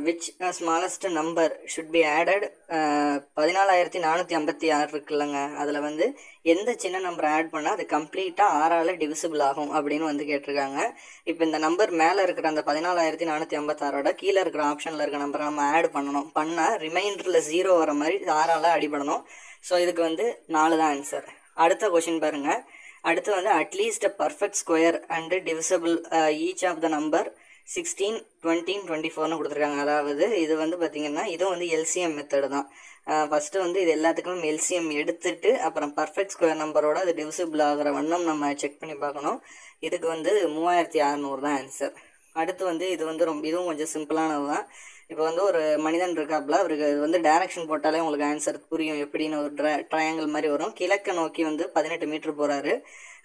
which smallest number should be added 14456 இருக்குல்லங்க, அதில் வந்து எந்த சின்ன நம்பர் ஆட் பண்ணால் அது கம்ப்ளீட்டாக 6ஆல் டிவிசிபிள் ஆகும் அப்படின்னு வந்து கேட்டிருக்காங்க. இப்போ இந்த நம்பர் மேலே இருக்கிற அந்த 14456ஓட கீழே இருக்கிற ஆப்ஷனில் இருக்கிற நம்பரை நம்ம ஆட் பண்ணால் ரிமைண்டரில் 0 வர மாதிரி 6ஆல் அடிபடணும். ஸோ இதுக்கு வந்து 4 தான் ஆன்சர். அடுத்த கொஷின் பாருங்கள். அடுத்து வந்து at least perfect square and divisible each of the number 16, 20, 24 கொடுத்துருக்காங்க. அதாவது இது வந்து பார்த்திங்கன்னா இதுவும் வந்து எல்சிஎம் மெத்தடு தான். ஃபஸ்ட்டு வந்து இது எல்லாத்துக்குமே எல்சிஎம் எடுத்துட்டு அப்புறம் பர்ஃபெக்ட் ஸ்கொயர் நம்பரோட அது டிவிசிபிள் ஆகிற வண்ணம் நம்ம செக் பண்ணி பார்க்கணும். இதுக்கு வந்து 3600 தான் ஆன்சர். அடுத்து வந்து இது வந்து இதுவும் கொஞ்சம் சிம்பிளானது தான். இப்போ வந்து ஒரு மனிதன் இருக்காப்புல, அவருக்கு வந்து டைரக்ஷன் போட்டாலே உங்களுக்கு ஆன்சர் புரியும். எப்படின்னு ஒரு ட்ரையாங்கிள் மாதிரி வரும். கிழக்க நோக்கி வந்து 18 மீட்டர் போகிறாரு.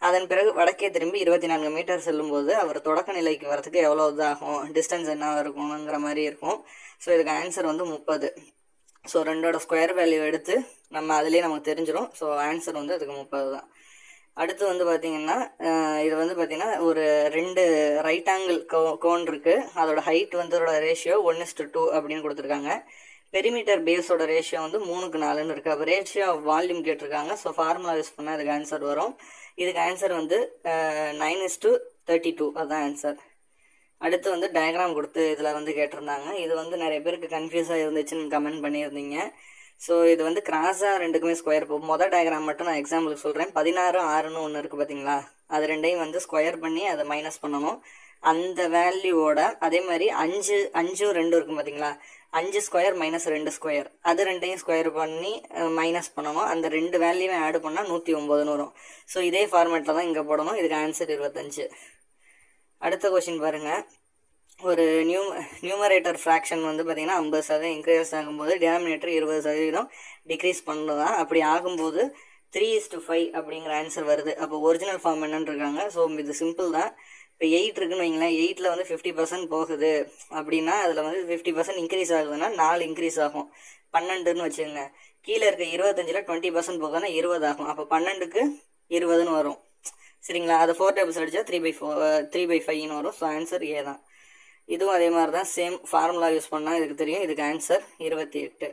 அதன் பிறகு வடக்கே திரும்பி 24 மீட்டர் செல்லும்போது அவர் தொடக்க நிலைக்கு வரதுக்கு எவ்வளோ இதாகும், டிஸ்டன்ஸ் என்ன இருக்குங்கிற மாதிரி இருக்கும். ஸோ இதுக்கு ஆன்சர் வந்து 30. ஸோ ரெண்டோட ஸ்கொயர் வேல்யூ எடுத்து நம்ம அதுலேயே நமக்கு தெரிஞ்சிடும். ஸோ ஆன்சர் வந்து அதுக்கு 30 தான். அடுத்து வந்து பார்த்திங்கன்னா இது வந்து பார்த்திங்கன்னா ஒரு 2 ரைட் ஆங்கிள் கோன் இருக்குது. அதோட ஹைட் வந்து அதோட ரேஷியோ 1:2 அப்படின்னு கொடுத்துருக்காங்க. பெரிமீட்டர் பேஸோட ரேஷியோ வந்து 3:4 இருக்குது. அப்போ ரேஷியோ ஆஃப் வால்யூம் கேட்டிருக்காங்க. ஸோ ஃபார்முலா யூஸ் பண்ணால் அதுக்கு ஆன்சர் வரும். இதுக்கு ஆன்சர் வந்து 9:32 அதுதான் ஆன்சர். அடுத்து வந்து டயக்ராம் கொடுத்து இதில் வந்து கேட்டிருந்தாங்க. இது வந்து நிறைய பேருக்கு கன்ஃபியூஸாக இருந்துச்சுன்னு கமெண்ட் பண்ணியிருந்தீங்க. ஸோ இது வந்து கிராஸாக ரெண்டுக்குமே ஸ்கொயர் போகும். மொதல் டயக்ராம் மட்டும் நான் எக்ஸாம்பிளுக்கு சொல்கிறேன். 16, 6ன்னு ஒன்று இருக்குது பார்த்தீங்களா, அது ரெண்டையும் வந்து ஸ்கொயர் பண்ணி அதை மைனஸ் பண்ணணும். அந்த வேல்யூவோட அதே மாதிரி 5, 5, 2 இருக்கும் பார்த்தீங்களா, 5 ஸ்கொயர் மைனஸ் 2 ஸ்கொயர், அது ரெண்டையும் ஸ்கொயர் பண்ணி மைனஸ் பண்ணணும். அந்த 2 வேல்யூவை ஆட் பண்ணால் 109 வரும். ஸோ இதே ஃபார்மேட்டில் தான் இங்கே போடணும். இதுக்கு ஆன்சர் 25. அடுத்த கொஸ்டின் பாருங்கள். ஒரு நியூமரேட்டர் ஃப்ராக்ஷன் வந்து பார்த்திங்கன்னா 50% இன்க்ரீஸ் ஆகும்போது டினாமினேட்டர் 20% டிக்ரீஸ் பண்ணுதான். அப்படி ஆகும்போது 3:5 அப்படிங்கிற ஆன்சர் வருது. அப்போ ஒரிஜினல் ஃபார்ம் என்னன்னு இருக்காங்க. ஸோ இது சிம்பிள் தான். இப்போ 8 இருக்குன்னு வைங்களேன். 8ல் வந்து 50% போகுது அப்படின்னா அதில் வந்து 50% இன்க்ரீஸ் ஆகுதுன்னா 4 இன்க்ரீஸ் ஆகும். 12ன்னு வச்சுக்கோங்க. கீழே இருக்க 25ல் 20% போகுதுன்னா 20 ஆகும். அப்போ 12க்கு 20ன்னு வரும். சரிங்களா? அதை 4 டைம்ஸ் அடித்தா 3/5ன்னு வரும். ஸோ ஆன்சர் ஏ தான். இதுவும் அதே மாதிரி தான், சேம் ஃபார்முலா யூஸ் பண்ணால் இதுக்கு தெரியும். இதுக்கு ஆன்சர் 28.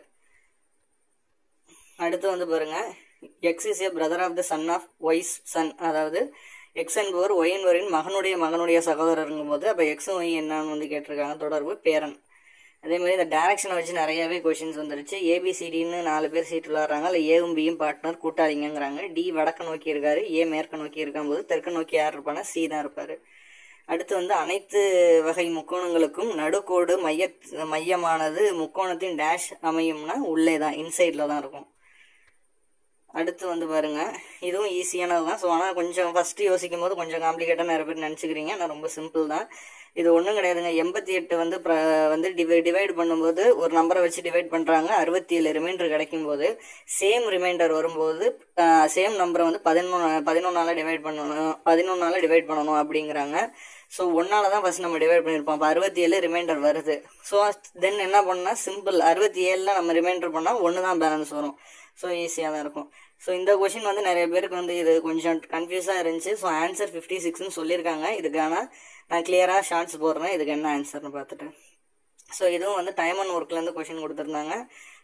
அடுத்து வந்து பாருங்கள். X is a brother of the son of Y's son. அதாவது எக்ஸ் என்பவர் ஒய் என்பவரின் மகனுடைய சகோதரருங்கும் போது அப்போ எக்ஸும் ஒய் என்னன்னு வந்து கேட்டிருக்காங்க. தொடர்பு பேரன். அதே மாதிரி இந்த டைரக்ஷனை வச்சு நிறையவே கொஷின்ஸ் வந்துருச்சு. ஏபிசிடின்னு 4 பேர் சீட் விளாட்றாங்க. அதில் ஏவும் பியும் பார்ட்னர் கூட்டாளிங்கிறாங்க. டி வடக்கு நோக்கி இருக்காரு, ஏ மேற்கு நோக்கி இருக்கும்போது தெற்கு நோக்கி யார் இருப்பானா சி தான் இருப்பார். அடுத்து வந்து அனைத்து வகை முக்கோணங்களுக்கும் நடுக்கோடு மையமானது முக்கோணத்தின் டேஷ் அமையும்னா உள்ளே தான், இன்சைடில் தான் இருக்கும். அடுத்து வந்து பாருங்கள். இதுவும் ஈஸியானது தான். ஸோ ஆனால் கொஞ்சம் ஃபஸ்ட்டு யோசிக்கும் போது கொஞ்சம் காம்ப்ளிகேட்டாக நிறைய பேர் நினச்சிக்கிறீங்க. ஆனால் ரொம்ப சிம்பிள் தான். இது ஒன்றும் கிடையாதுங்க. 88 வந்து டிவைட் பண்ணும்போது ஒரு நம்பரை வச்சு டிவைட் பண்ணுறாங்க. 67 ரிமைண்டர் கிடைக்கும் போது சேம் ரிமைண்டர் வரும்போது சேம் நம்பரை வந்து 11ஆல் டிவைட் பண்ணணும் அப்படிங்கிறாங்க. ஸோ 1ஆல் தான் ஃபஸ்ட் நம்ம டிவைட் பண்ணியிருப்போம். அப்போ 67 ரிமைண்டர் வருது. ஸோ தென் என்ன பண்ணால் சிம்பிள் 67ல் நம்ம ரிமைண்டர் பண்ணால் 1 தான் பேலன்ஸ் வரும். ஸோ ஈஸியாக தான் இருக்கும். ஸோ இந்த கொஷின் வந்து நிறைய பேருக்கு வந்து இது கொஞ்சம் கன்ஃபியூஸாக இருந்துச்சு. ஸோ ஆன்சர் 56ன்னு சொல்லியிருக்காங்க. இதுக்கான நான் கிளியராக ஷார்ட்ஸ் போடுறேன். இதுக்கு என்ன ஆன்சர்னு பார்த்துட்டு. ஸோ இதுவும் வந்து டைம் அண்ட் ஒர்க்லேருந்து கொஷின் கொடுத்துருந்தாங்க.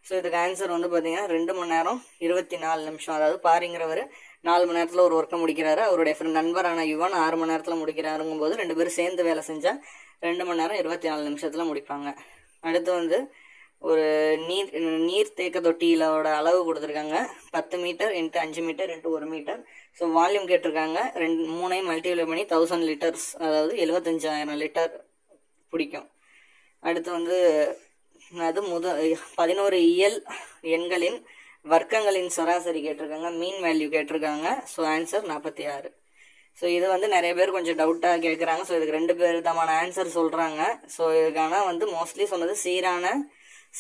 ஸோ இதுக்கு ஆன்சர் வந்து பார்த்தீங்கன்னா 2 மணி நேரம் 24 நிமிஷம். அதாவது பாருங்கிறவர் 4 மணி நேரத்தில் ஒரு ஒர்க்கை முடிக்கிறாரு. அவருடைய நண்பரான யுவன் 6 மணி நேரத்தில் முடிக்கிறாருங்கும் போது 2 பேரும் சேர்ந்து வேலை செஞ்சால் 2 மணி நேரம் 24 நிமிஷத்தில் முடிப்பாங்க. அடுத்து வந்து ஒரு நீர் தேக்க தொட்டியிலோட அளவு கொடுத்துருக்காங்க. 10 metre × 5 metre × 1 metre. So volume கேட்டிருக்காங்க. 3ஐயும் மல்டிப்ளை பண்ணி 1000 லிட்டர்ஸ், அதாவது 75,000 லிட்டர் பிடிக்கும். அடுத்து வந்து அது 11 இயல் எண்களின் வர்க்கங்களின் சராசரி கேட்டிருக்காங்க. மீன் வேல்யூ கேட்டிருக்காங்க. So answer 46. ஸோ இது வந்து நிறைய பேர் கொஞ்சம் டவுட்டாக கேட்குறாங்க. ஸோ இதுக்கு 2 பேர் விதமான ஆன்சர் சொல்கிறாங்க. ஸோ இதுக்கான வந்து மோஸ்ட்லி சொன்னது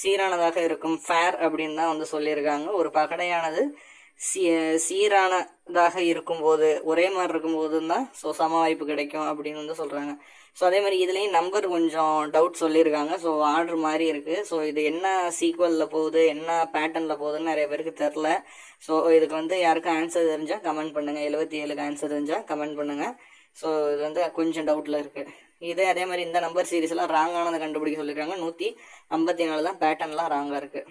சீரானதாக இருக்கும், ஃபேர் அப்படின்னு தான் வந்து சொல்லியிருக்காங்க. ஒரு பகடையானது சீரானதாக இருக்கும்போது, ஒரே மாதிரி இருக்கும்போது தான் ஸோ சம வாய்ப்பு கிடைக்கும் அப்படின்னு வந்து சொல்கிறாங்க. ஸோ அதே மாதிரி இதுலேயும் நம்பர் கொஞ்சம் டவுட் சொல்லியிருக்காங்க. ஸோ ஆர்டர் மாதிரி இருக்குது. ஸோ இது என்ன சீக்வலில் போகுது, என்ன பேட்டர்னில் போகுதுன்னு நிறைய பேருக்கு தெரில. ஸோ இதுக்கு வந்து யாருக்கும் ஆன்சர் தெரிஞ்சால் கமெண்ட் பண்ணுங்கள். 77க்கு ஆன்சர் தெரிஞ்சால் கமெண்ட் பண்ணுங்கள். ஸோ இது வந்து கொஞ்சம் டவுட்டில் இருக்குது. இதே அதே மாதிரி இந்த நம்பர் சீரிஸ் எல்லாம் ராங்கானதை கண்டுபிடிக்க சொல்லியிருக்காங்க. 154 தான் பேட்டர்ன்லாம் ராங்கா இருக்கு.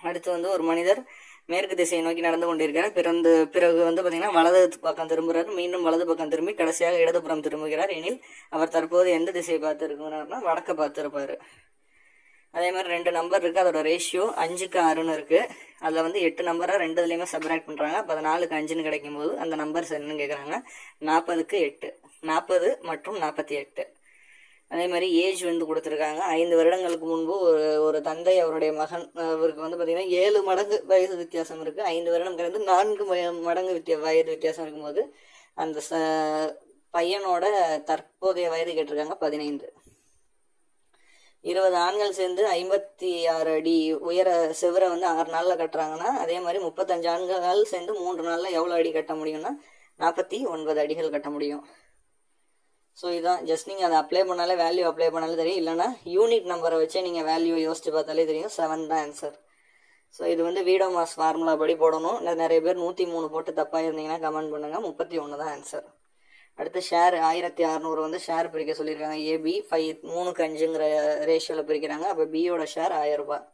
அடுத்து வந்து ஒரு மனிதர் மேற்கு திசையை நோக்கி நடந்து கொண்டிருக்கிறார். பிறகு வந்து பார்த்தீங்கன்னா வலது பக்கம் திரும்புகிறார், மீண்டும் வலது பக்கம் திரும்பி கடைசியாக இடதுபுறம் திரும்புகிறார். எனில் அவர் தற்போது எந்த திசையை பார்த்து இருக்கிறார்னா வடக்க பார்த்துருப்பாரு. அதே மாதிரி 2 நம்பர் இருக்கு, அதோட ரேஷியோ 5க்கு 6ன்னு இருக்கு. அதில் வந்து 8 நம்பரை 2 சப்ராக்ட் பண்றாங்க. அப்போ 4க்கு 5ன்னு கிடைக்கும் போது அந்த நம்பர்ஸ் என்னன்னு கேட்குறாங்க. 40க்கு 8, 40 மற்றும் 48. அதே மாதிரி ஏஜ் வந்து கொடுத்துருக்காங்க. 5 வருடங்களுக்கு முன்பு ஒரு தந்தை அவருடைய மகன் அவருக்கு வந்து பார்த்தீங்கன்னா 7 மடங்கு வயது வித்தியாசம் இருக்கு. 5 வருடம் கடந்து 4 மடங்கு வயது வித்தியாசம் இருக்கும்போது அந்த பையனோட தற்போதைய வயது கேட்டிருக்காங்க 15. 20 ஆண்கள் சேர்ந்து 56 அடி உயர செவரை வந்து 6 நாள்ல கட்டுறாங்கன்னா, அதே மாதிரி 35 ஆண்கள் சேர்ந்து 3 நாள்ல எவ்வளோ அடி கட்ட முடியும்னா 49 அடிகள் கட்ட முடியும். ஸோ இதான் ஜஸ்ட் நீங்கள் அதை அப்ளை பண்ணாலே வேல்யூ அப்ளை பண்ணாலே தெரியும். இல்லைனா யூனிட் நம்பரை வச்சே நீங்கள் வேல்யூ யோசிச்சு பார்த்தாலே தெரியும். 7 தான் ஆன்சர். ஸோ இது வந்து வீடோ மாஸ் ஃபார்முலா படி போடணும். நிறைய பேர் 103 போட்டு தப்பாக இருந்தீங்கன்னா கமெண்ட் பண்ணுங்க. 31 தான் ஆன்சர். அடுத்து ஷேர் 1600 வந்து ஷேர் பிரிக்க சொல்லியிருக்காங்க. ஏபி 3க்கு 5ங்கிற ரேஷியோவில் பிரிக்கிறாங்க. அப்போ பியோட ஷேர் 1000 ரூபாய்.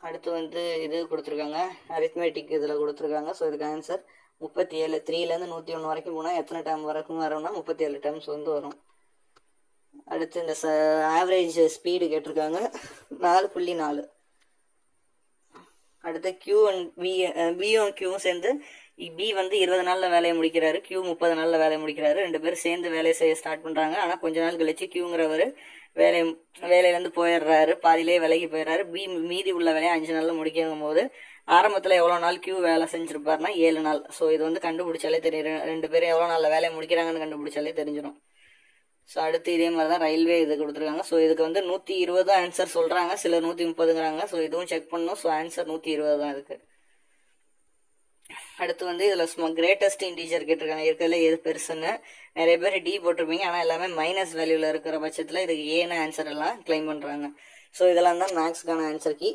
அடுத்து வந்து இது கொடுத்துருக்காங்க, அரித்மேட்டிக் இதில் கொடுத்துருக்காங்க. ஸோ இதுக்கு ஆன்சர் 37. 3லேருந்து 101 வரைக்கும் போனால் எத்தனை டைம் வரைக்கும் வரும்னா 37 டைம்ஸ் வந்து வரும். அடுத்து இந்த ஆவரேஜ் ஸ்பீடு கேட்டிருக்காங்க 4.4. அடுத்து கியூ அண்ட் பியும் கியூவும் சேர்ந்து பி வந்து 20 நாளில் வேலையை முடிக்கிறாரு, கியூ 30 நாளில் வேலையை முடிக்கிறாரு. 2 பேரும் சேர்ந்து வேலையை செய்ய ஸ்டார்ட் பண்ணுறாங்க. ஆனால் கொஞ்ச நாள் கழிச்சு கியூங்கிறவர் வேலையிலேருந்து போயிடுறாரு, பாதியிலே விலைக்கு போயிடுறாரு. பி மீதி உள்ள வேலையை 5 நாளில் முடிக்கும் போது ஆரம்பத்தில் எவ்வளோ நாள் கியூ வேலை செஞ்சுருப்பாருன்னா 7 நாள். ஸோ இது வந்து கண்டுபிடிச்சாலே தெரியும். 2 பேரும் எவ்வளோ நாளில் வேலையை முடிக்கிறாங்கன்னு கண்டுபிடிச்சாலே தெரிஞ்சிடும். ஸோ அடுத்து இதே மாதிரி தான் ரயில்வே இது கொடுத்துருக்காங்க. ஸோ இதுக்கு வந்து 120 ஆன்சர் சொல்கிறாங்க, சிலர் 130ங்கிறாங்க. ஸோ இதுவும் செக் பண்ணணும். ஸோ ஆன்சர் 120 தான் இதுக்கு. அடுத்து வந்து இதில் கிரேட்டஸ்ட் இன்டீஜர் கேட்டிருக்காங்க. இருக்கிறதுல எது பெருசுன்னு நிறைய பேர் டி போட்டிருப்பீங்க. ஆனால் எல்லாமே மைனஸ் வேல்யூவில் இருக்கிற பட்சத்தில் இதுக்கு ஏன்னு ஆன்சர் எல்லாம் கிளைம் பண்ணுறாங்க. ஸோ இதெல்லாம் தான் மேக்ஸ்க்கான ஆன்சர் கீ.